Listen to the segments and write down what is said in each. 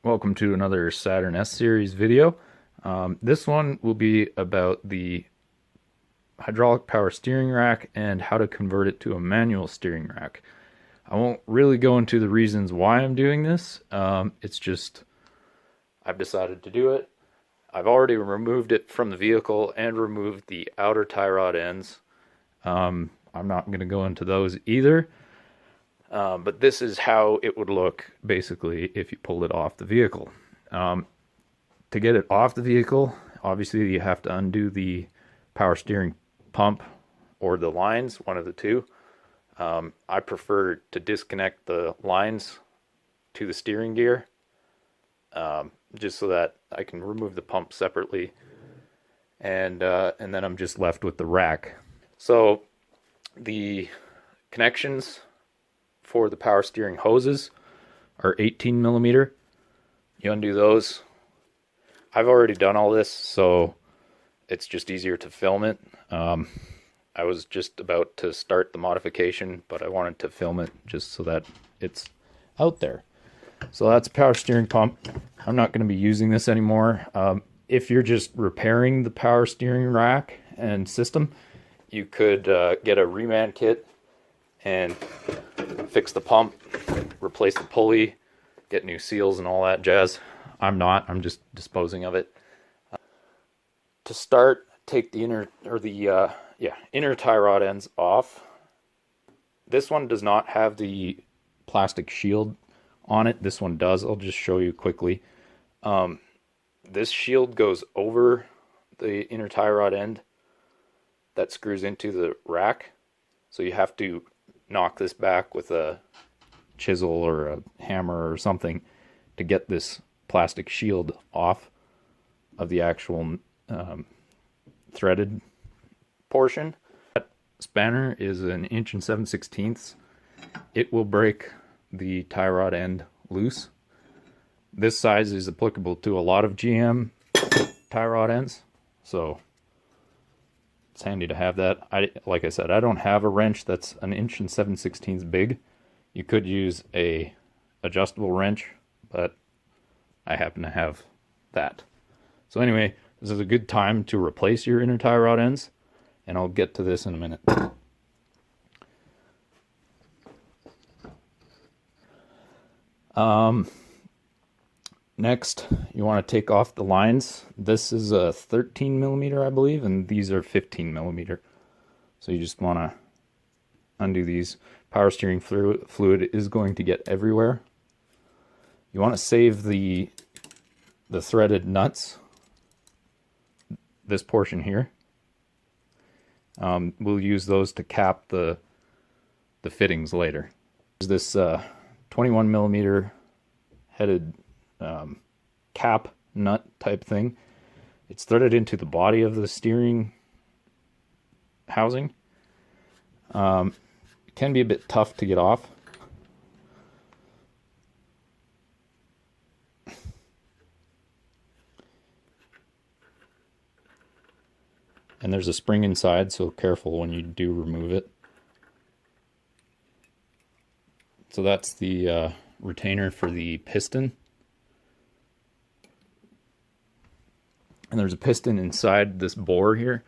Welcome to another Saturn S series video. This one will be about the hydraulic power steering rack and how to convert it to a manual steering rack. I won't really go into the reasons why I'm doing this. It's just I've decided to do it. I've already removed it from the vehicle and removed the outer tie rod ends. I'm not going to go into those either. But this is how it would look, basically, if you pulled it off the vehicle. To get it off the vehicle, obviously you have to undo the power steering pump or the lines, one of the two. I prefer to disconnect the lines to the steering gear, just so that I can remove the pump separately, and then I'm just left with the rack. So the connections for the power steering hoses are 18 millimeter. You undo those. I've already done all this, so it's just easier to film it. I was just about to start the modification, but I wanted to film it just so that it's out there. So that's a power steering pump. I'm not going to be using this anymore. If you're just repairing the power steering rack and system, you could get a reman kit and fix the pump, replace the pulley, get new seals and all that jazz. I'm just disposing of it. To start, take the inner tie rod ends off. This one does not have the plastic shield on it. This one does. I'll just show you quickly. This shield goes over the inner tie rod end that screws into the rack. So you have to knock this back with a chisel or a hammer or something to get this plastic shield off of the actual threaded portion. That spanner is 1 7/16". It will break the tie rod end loose. This size is applicable to a lot of GM tie rod ends, so it's handy to have that. Like I said, I don't have a wrench that's 1 7/16" big. You could use a adjustable wrench, but I happen to have that. So anyway, this is a good time to replace your inner tie rod ends, and I'll get to this in a minute. Next, you want to take off the lines. This is a 13 millimeter, I believe, and these are 15 millimeter. So you just want to undo these. Power steering fluid is going to get everywhere. You want to save the threaded nuts, this portion here. We'll use those to cap the fittings later. There's this 21 millimeter headed cap nut type thing. It's threaded into the body of the steering housing. It can be a bit tough to get off. And there's a spring inside, so careful when you do remove it. So that's the retainer for the piston. And there's a piston inside this bore here.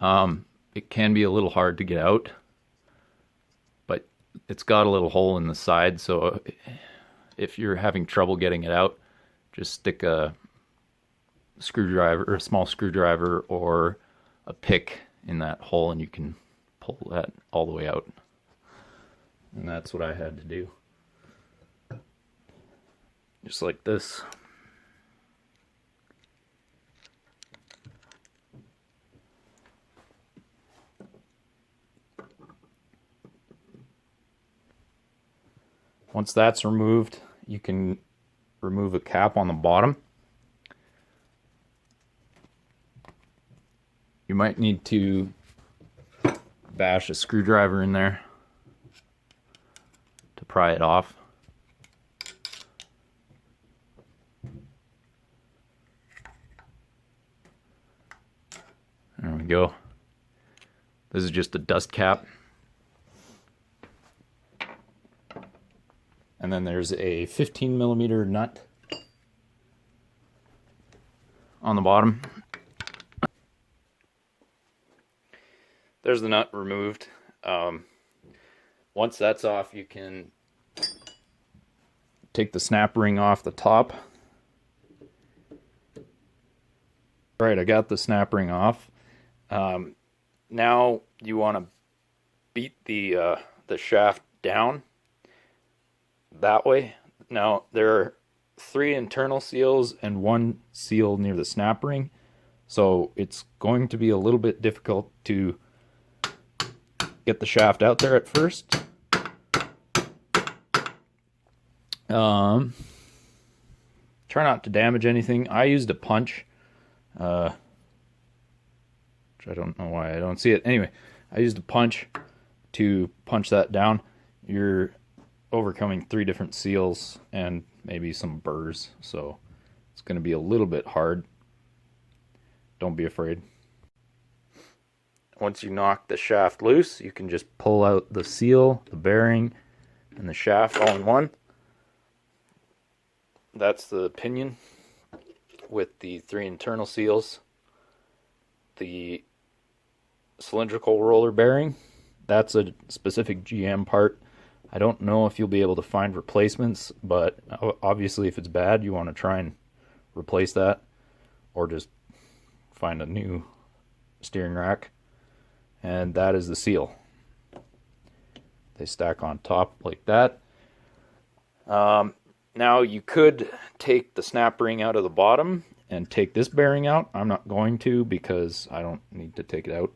It can be a little hard to get out, but it's got a little hole in the side, so if you're having trouble getting it out, just stick a screwdriver, or a small screwdriver, or a pick in that hole, and you can pull that all the way out. And that's what I had to do. Just like this. Once that's removed, you can remove a cap on the bottom. You might need to bash a screwdriver in there to pry it off. There we go. This is just a dust cap. And then there's a 15 millimeter nut on the bottom. There's the nut removed. Once that's off, you can take the snap ring off the top. Right, I got the snap ring off. Now you want to beat the shaft down that way. Now there are 3 internal seals and 1 seal near the snap ring, so it's going to be a little bit difficult to get the shaft out there at first. Try not to damage anything. I used a punch, which I don't know why I don't see it. Anyway, I used a punch to punch that down. You're overcoming 3 different seals and maybe some burrs, so it's going to be a little bit hard. Don't be afraid. Once you knock the shaft loose, you can just pull out the seal, the bearing, and the shaft all in one. That's the pinion with the 3 internal seals. The cylindrical roller bearing, that's a specific GM part. I don't know if you'll be able to find replacements, but obviously if it's bad, you want to try and replace that, or just find a new steering rack. And that is the seal. They stack on top like that. Now you could take the snap ring out of the bottom and take this bearing out. I'm not going to, because I don't need to take it out.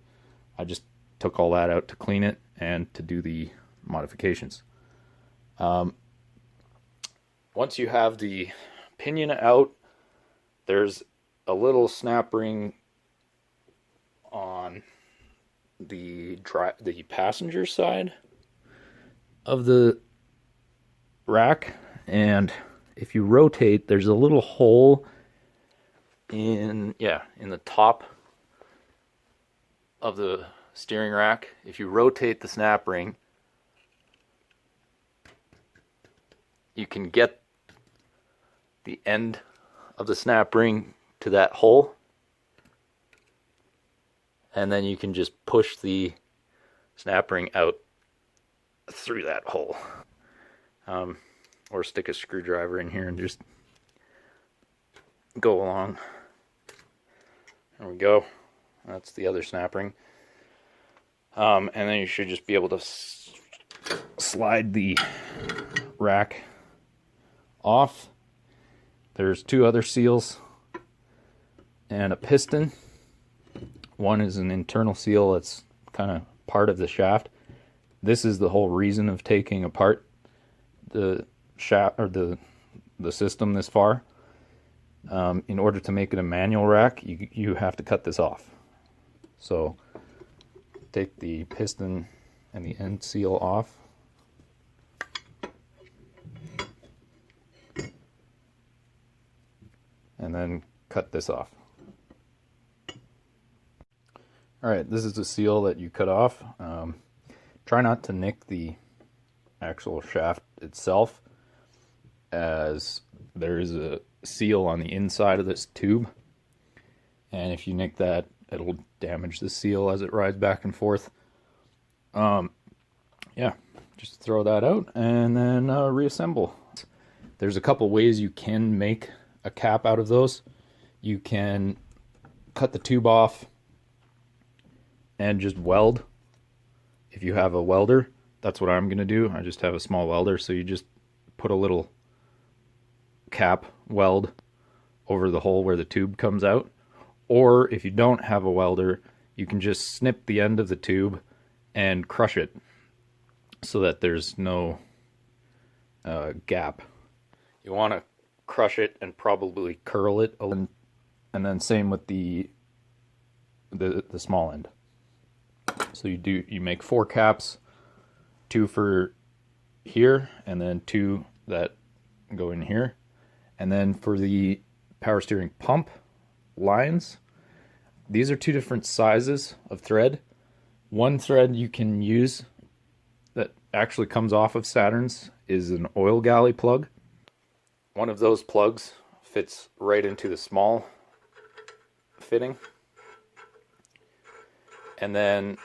I just took all that out to clean it and to do the modifications. Once you have the pinion out, there's a little snap ring on the passenger side of the rack, and if you rotate, there's a little hole in the top of the steering rack. If you rotate the snap ring, you can get the end of the snap ring to that hole, and then you can just push the snap ring out through that hole. Or stick a screwdriver in here and just go along. There we go. That's the other snap ring. And then you should just be able to slide the rack off. There's 2 other seals and a piston. One is an internal seal that's kind of part of the shaft. This is the whole reason of taking apart the shaft, or the system this far. In order to make it a manual rack, you have to cut this off. So take the piston and the end seal off. And then cut this off. Alright, this is the seal that you cut off. Try not to nick the actual shaft itself, as there is a seal on the inside of this tube, and if you nick that, it'll damage the seal as it rides back and forth. Yeah, just throw that out and then reassemble. There's a couple ways you can make a cap out of those. You can cut the tube off and just weld. If you have a welder, that's what I'm gonna do. I just have a small welder, so you just put a little cap weld over the hole where the tube comes out. Or if you don't have a welder, you can just snip the end of the tube and crush it so that there's no gap. You want to crush it and probably curl it, and then same with the small end. So you make 4 caps, 2 for here and then 2 that go in here. And then for the power steering pump lines, these are 2 different sizes of thread. One thread you can use that actually comes off of Saturn's is an oil galley plug. One of those plugs fits right into the small fitting. And then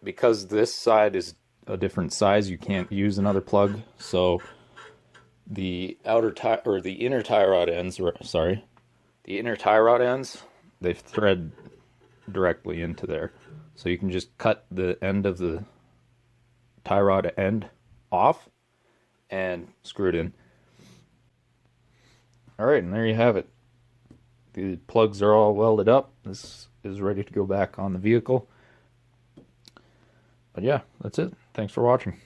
because this side is a different size, you can't use another plug, so the outer tie or the inner tie rod ends, sorry, the inner tie rod ends, they thread directly into there. So you can just cut the end of the tie rod end off and screw it in. Alright, and there you have it. The plugs are all welded up. This is ready to go back on the vehicle. But yeah, that's it. Thanks for watching.